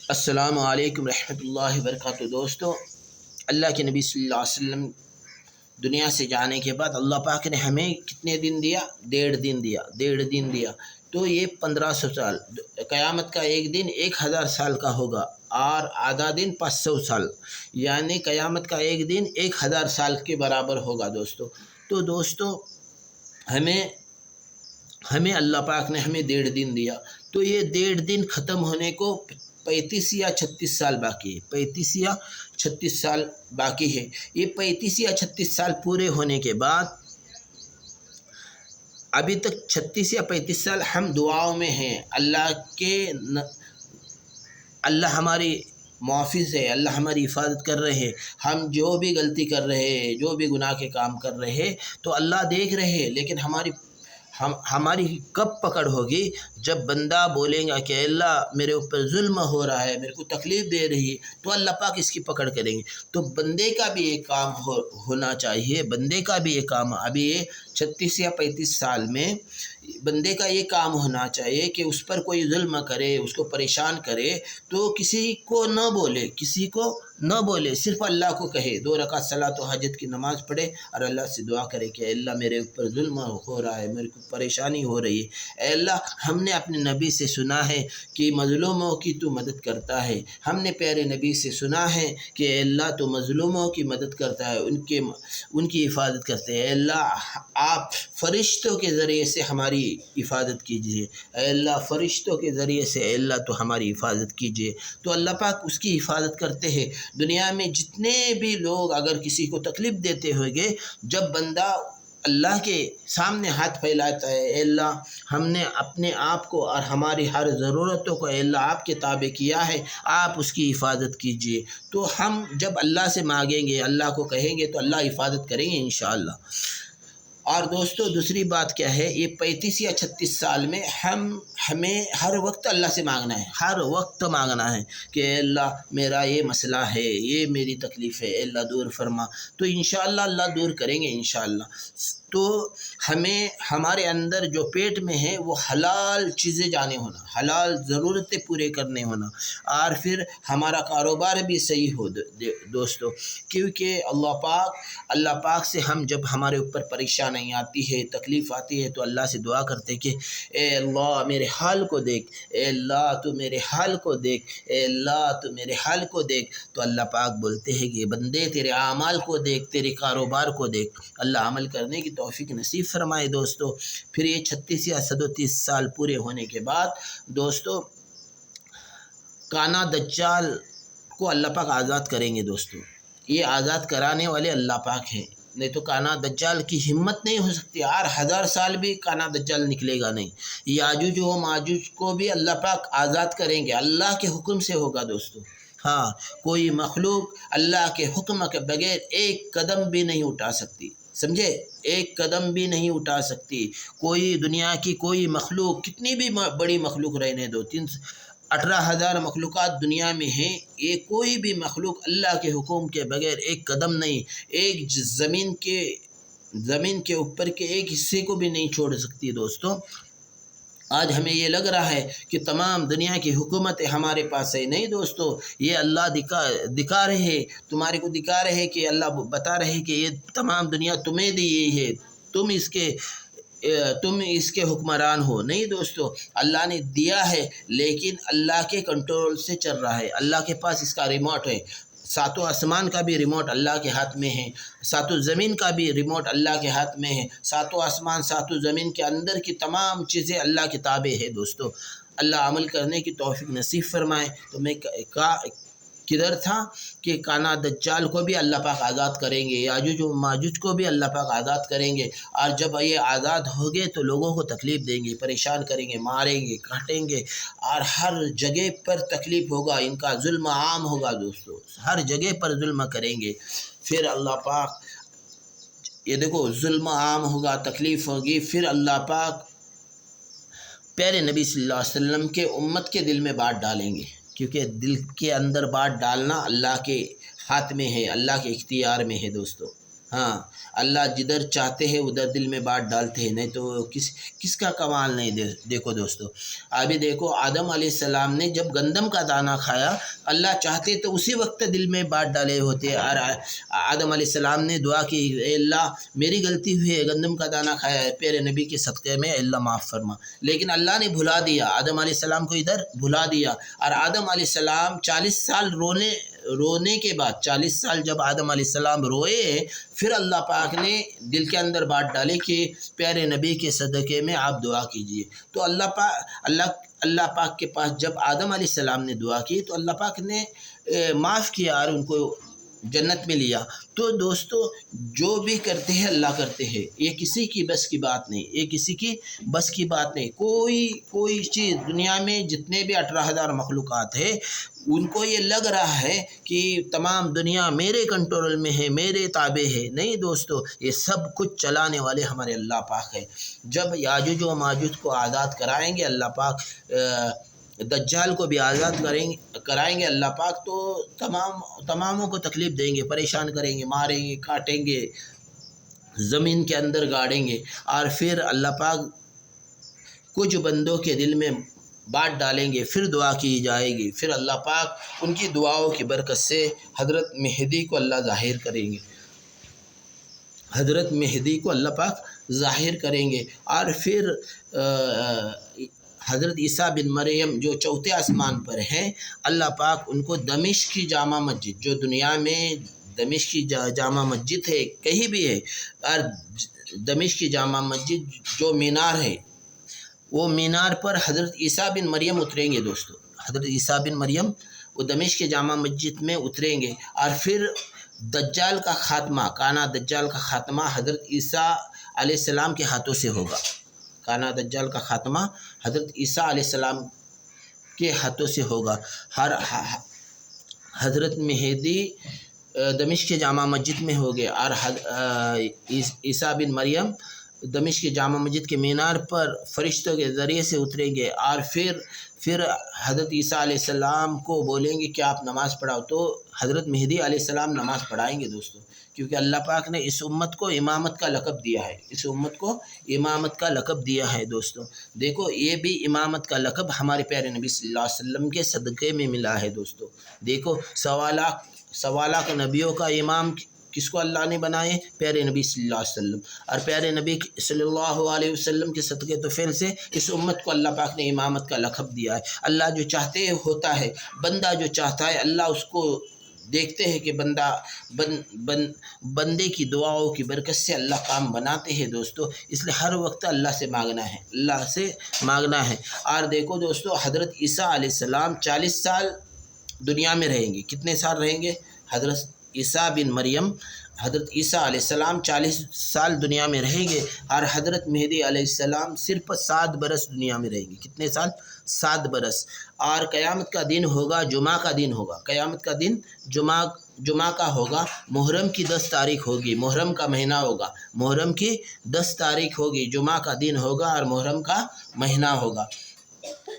السلام علیکم رحمۃ اللہ وبرکاتہ۔ دوستو، اللہ کے نبی صلی اللہ علیہ وسلم دنیا سے جانے کے بعد اللہ پاک نے ہمیں کتنے دن دیا؟ 1.5 دن دیا۔ تو یہ 1500 سال، قیامت کا ایک دن 1000 سال کا ہوگا اور آدھا دن 500 سال، یعنی قیامت کا ایک دن 1000 سال کے برابر ہوگا دوستو۔ تو دوستو ہمیں اللہ پاک نے ہمیں 1.5 دن دیا، تو یہ 1.5 دن ختم ہونے کو 35 یا 36 سال باقی ہے۔ 35 یا 36 سال باقی ہے۔ یہ 35 یا 36 سال پورے ہونے کے بعد، ابھی تک 36 یا 35 سال ہم دعاؤں میں ہیں، اللہ ہماری محافظ ہے، اللہ ہماری حفاظت کر رہے ہیں۔ ہم جو بھی غلطی کر رہے ہیں، جو بھی گناہ کے کام کر رہے ہیں، تو اللہ دیکھ رہے ہیں، لیکن ہماری کب پکڑ ہوگی؟ جب بندہ بولیں گا کہ اللہ میرے اوپر ظلم ہو رہا ہے، میرے کو تکلیف دے رہی ہے، تو اللہ پاک اس کی پکڑ کریں گے۔ تو بندے کا بھی ایک کام ہونا چاہیے، بندے کا بھی ایک کام، ابھی یہ 36 یا 35 سال میں بندے کا یہ کام ہونا چاہیے کہ اس پر کوئی ظلم کرے، اس کو پریشان کرے تو کسی کو نہ بولے، صرف اللہ کو کہے، 2 رکعت صلاۃ و حاجت کی نماز پڑھے اور اللہ سے دعا کرے کہ اللہ میرے اوپر ظلم ہو رہا ہے، میرے کو پریشانی ہو رہی ہے، اے اللہ ہم نے اپنے نبی سے سنا ہے کہ مظلوموں کی تو مدد کرتا ہے، ہم نے پیارے نبی سے سنا ہے کہ اے اللہ تو مظلوموں کی مدد کرتا ہے، ان کی حفاظت کرتے ہیں، اے اللہ آپ فرشتوں کے ذریعے سے ہماری حفاظت کیجیے، اے اللہ فرشتوں کے ذریعے سے اے اللہ تو ہماری حفاظت کیجیے۔ تو اللہ پاک اس کی حفاظت کرتے ہیں۔ دنیا میں جتنے بھی لوگ اگر کسی کو تکلیف دیتے ہوں گے، جب بندہ اللہ کے سامنے ہاتھ پھیلاتا ہے، اے اللہ ہم نے اپنے آپ کو اور ہماری ہر ضرورتوں کو اے اللہ آپ کے تابع کیا ہے، آپ اس کی حفاظت کیجیے، تو ہم جب اللہ سے مانگیں گے، اللہ کو کہیں گے، تو اللہ حفاظت کریں گے انشاءاللہ۔ اور دوستو دوسری بات کیا ہے، یہ 35 یا 36 سال میں ہمیں ہر وقت اللہ سے مانگنا ہے، ہر وقت مانگنا ہے کہ اے اللہ میرا یہ مسئلہ ہے، یہ میری تکلیف ہے، اے اللہ دور فرما، تو انشاءاللہ اللہ دور کریں گے انشاءاللہ۔ تو ہمیں ہمارے اندر جو پیٹ میں ہے وہ حلال چیزیں جانے ہونا، حلال ضرورتیں پورے کرنے ہونا، اور پھر ہمارا کاروبار بھی صحیح ہو دوستو، کیونکہ اللہ پاک سے ہم جب ہمارے اوپر پریشانی آتی ہے، تکلیف آتی ہے، تو اللہ سے دعا کرتے کہ اے اللہ میرے حال کو دیکھ، اے اللہ تو میرے حال کو دیکھ، اے اللہ تو میرے حال کو دیکھ، تو اللہ پاک بولتے ہیں کہ بندے تیرے اعمال کو دیکھ، تیرے کاروبار کو دیکھ، اللہ عمل کرنے کی توفیق نصیب فرمائے دوستو۔ پھر یہ 36 یا 37 سال پورے ہونے کے بعد دوستو کانا دجال کو اللہ پاک آزاد کریں گے دوستو۔ یہ آزاد کرانے والے اللہ پاک ہیں، نہیں تو کانا دجال کی ہمت نہیں ہو سکتی، 1000 سال بھی کانا دجال نکلے گا نہیں۔ یاجوج و ماجوج کو بھی اللہ پاک آزاد کریں گے، اللہ کے حکم سے ہوگا دوستو۔ ہاں، کوئی مخلوق اللہ کے حکم کے بغیر ایک قدم بھی نہیں اٹھا سکتی، سمجھے؟ ایک قدم بھی نہیں اٹھا سکتی کوئی، دنیا کی کوئی مخلوق، کتنی بھی بڑی مخلوق رہنے دو، 18,000 مخلوقات دنیا میں ہیں، یہ کوئی بھی مخلوق اللہ کے حکم کے بغیر ایک قدم نہیں، ایک زمین کے اوپر کے ایک حصے کو بھی نہیں چھوڑ سکتی دوستو۔ آج ہمیں یہ لگ رہا ہے کہ تمام دنیا کی حکومتیں ہمارے پاس ہے، نہیں دوستو، یہ اللہ دکھا رہے ہیں، تمہارے کو دکھا رہے ہیں کہ اللہ بتا رہے ہیں کہ یہ تمام دنیا تمہیں دی ہے، تم اس کے حکمران ہو، نہیں دوستو، اللہ نے دیا ہے، لیکن اللہ کے کنٹرول سے چل رہا ہے، اللہ کے پاس اس کا ریموٹ ہے، 7 آسمان کا بھی ریموٹ اللہ کے ہاتھ میں ہے، 7 زمین کا بھی ریموٹ اللہ کے ہاتھ میں ہے، 7 آسمان 7 زمین کے اندر کی تمام چیزیں اللہ کے تابع ہے دوستو۔ اللہ عمل کرنے کی توفیق نصیب فرمائے۔ تو میں کدھر تھا کہ کانا دجال کو بھی اللہ پاک آزاد کریں گے، یاجوج و ماجوج کو بھی اللہ پاک آزاد کریں گے، اور جب یہ آزاد ہو گئے تو لوگوں کو تکلیف دیں گے، پریشان کریں گے، ماریں گے، کاٹیں گے، اور ہر جگہ پر تکلیف ہوگا، ان کا ظلم عام ہوگا دوستو، ہر جگہ پر ظلم کریں گے۔ پھر اللہ پاک یہ دیکھو، ظلم عام ہوگا، تکلیف ہوگی، پھر اللہ پاک پیارے نبی صلی اللہ علیہ وسلم کے امت کے دل میں بات ڈالیں گے، کیونکہ دل کے اندر بات ڈالنا اللہ کے ہاتھ میں ہے، اللہ کے اختیار میں ہے دوستو۔ ہاں، اللہ جدھر چاہتے ہیں ادھر دل میں بات ڈالتے ہیں، نہیں تو کس کا کمال نہیں دیکھو دوستو، ابھی دیکھو آدم علیہ السلام نے جب گندم کا دانہ کھایا، اللہ چاہتے تو اسی وقت دل میں بات ڈالے ہوتے، اور آدم علیہ السلام نے دعا کی، اے اللہ میری غلطی ہوئی ہے، گندم کا دانہ کھایا ہے، پیارے نبی کے صدقے میں اللہ معاف فرما، لیکن اللہ نے بھلا دیا آدم علیہ السلام کو، ادھر بھلا دیا، اور آدم علیہ السلام 40 سال رونے کے بعد، 40 سال جب آدم علیہ السلام روئے، پھر اللہ پاک نے دل کے اندر بات ڈالے کہ پیارے نبی کے صدقے میں آپ دعا کیجئے، تو اللہ پاک کے پاس جب آدم علیہ السلام نے دعا کی تو اللہ پاک نے معاف کیا اور ان کو جنت میں لیا۔ تو دوستو جو بھی کرتے ہیں اللہ کرتے ہیں، یہ کسی کی بس کی بات نہیں، یہ کسی کی بس کی بات نہیں، کوئی چیز دنیا میں جتنے بھی 18,000 مخلوقات ہیں ان کو یہ لگ رہا ہے کہ تمام دنیا میرے کنٹرول میں ہے، میرے تابع ہے، نہیں دوستو، یہ سب کچھ چلانے والے ہمارے اللہ پاک ہے۔ جب یاجوج و ماجوج کو آزاد کرائیں گے اللہ پاک، دجال کو بھی آزاد کرائیں گے اللہ پاک، تو تماموں کو تکلیف دیں گے، پریشان کریں گے، ماریں گے، کاٹیں گے، زمین کے اندر گاڑیں گے، اور پھر اللہ پاک کچھ بندوں کے دل میں بات ڈالیں گے، پھر دعا کی جائے گی، پھر اللہ پاک ان کی دعاؤں کی برکت سے حضرت مہدی کو اللہ ظاہر کریں گے، حضرت مہدی کو اللہ پاک ظاہر کریں گے، اور پھر حضرت عیسیٰ بن مریم جو چوتھے آسمان پر ہیں، اللہ پاک ان کو دمشق کی جامع مسجد، جو دنیا میں دمشق کی جامع مسجد ہے، کہیں بھی ہے، اور دمشق کی جامع مسجد جو مینار ہے، وہ مینار پر حضرت عیسیٰ بن مریم اتریں گے دوستو، حضرت عیسیٰ بن مریم وہ دمشق کے جامع مسجد میں اتریں گے، اور پھر دجال کا خاتمہ، کانا دجال کا خاتمہ حضرت عیسیٰ علیہ السلام کے ہاتھوں سے ہوگا، کانا دجال کا خاتمہ حضرت عیسیٰ علیہ السلام کے ہاتھوں سے ہوگا، حضرت مہدی دمشق کے جامع مسجد میں ہوگے، اور عیسیٰ بن مریم دمشق کے جامع مسجد کے مینار پر فرشتوں کے ذریعے سے اتریں گے، اور پھر حضرت عیسیٰ علیہ السلام کو بولیں گے کہ آپ نماز پڑھاؤ، تو حضرت مہدی علیہ السلام نماز پڑھائیں گے دوستو، کیونکہ اللہ پاک نے اس امت کو امامت کا لقب دیا ہے، اس امت کو امامت کا لقب دیا ہے دوستو، دیکھو یہ بھی امامت کا لقب ہمارے پیارے نبی صلی اللہ علیہ وسلم کے صدقے میں ملا ہے دوستو، دیکھو 1.25 لاکھ نبیوں کا امام کس کو اللہ نے بنائے؟ پیارے نبی صلی اللہ علیہ وسلم، اور پیارے نبی صلی اللہ علیہ وسلم کے صدقے تو فعل سے اس امت کو اللہ پاک نے امامت کا لقب دیا ہے۔ اللہ جو چاہتے ہوتا ہے، بندہ جو چاہتا ہے اللہ اس کو دیکھتے ہیں کہ بندے کی دعاؤں کی برکت سے اللہ کام بناتے ہیں دوستو، اس لیے ہر وقت اللہ سے مانگنا ہے، اللہ سے مانگنا ہے۔ اور دیکھو دوستو حضرت عیسیٰ علیہ السلام 40 سال دنیا میں رہیں گے، کتنے سال رہیں گے؟ حضرت عیسیٰ بن مریم، حضرت عیسیٰ علیہ السلام 40 سال دنیا میں رہیں گے، اور حضرت مہدی علیہ السلام صرف 7 برس دنیا میں رہیں گے، کتنے سال؟ 7 برس، اور قیامت کا دن ہوگا، جمعہ کا دن ہوگا، قیامت کا دن جمعہ کا ہوگا، محرم کی 10 تاریخ ہوگی، محرم کا مہینہ ہوگا، محرم کی 10 تاریخ ہوگی، جمعہ کا دن ہوگا اور محرم کا مہینہ ہوگا،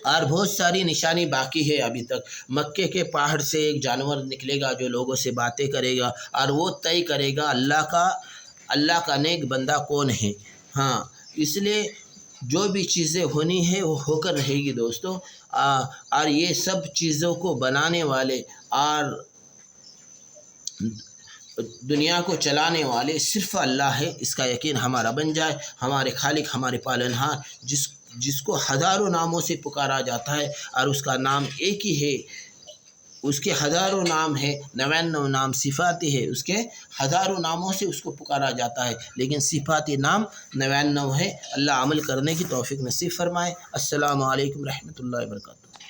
اور بہت ساری نشانی باقی ہے ابھی تک۔ مکے کے پہاڑ سے ایک جانور نکلے گا جو لوگوں سے باتیں کرے گا، اور وہ طے کرے گا اللہ کا نیک بندہ کون ہے۔ ہاں، اس لیے جو بھی چیزیں ہونی ہے وہ ہو کر رہے گی دوستو، اور یہ سب چیزوں کو بنانے والے اور دنیا کو چلانے والے صرف اللہ ہے، اس کا یقین ہمارا بن جائے۔ ہمارے خالق، ہمارے پالنہار، جس کو ہزاروں ناموں سے پکارا جاتا ہے، اور اس کا نام ایک ہی ہے، اس کے ہزاروں نام ہے، 99 نام صفاتی ہے، اس کے ہزاروں ناموں سے اس کو پکارا جاتا ہے، لیکن صفاتی نام 99 ہے۔ اللہ عمل کرنے کی توفیق نصیب فرمائے۔ السلام علیکم رحمۃ اللہ وبرکاتہ۔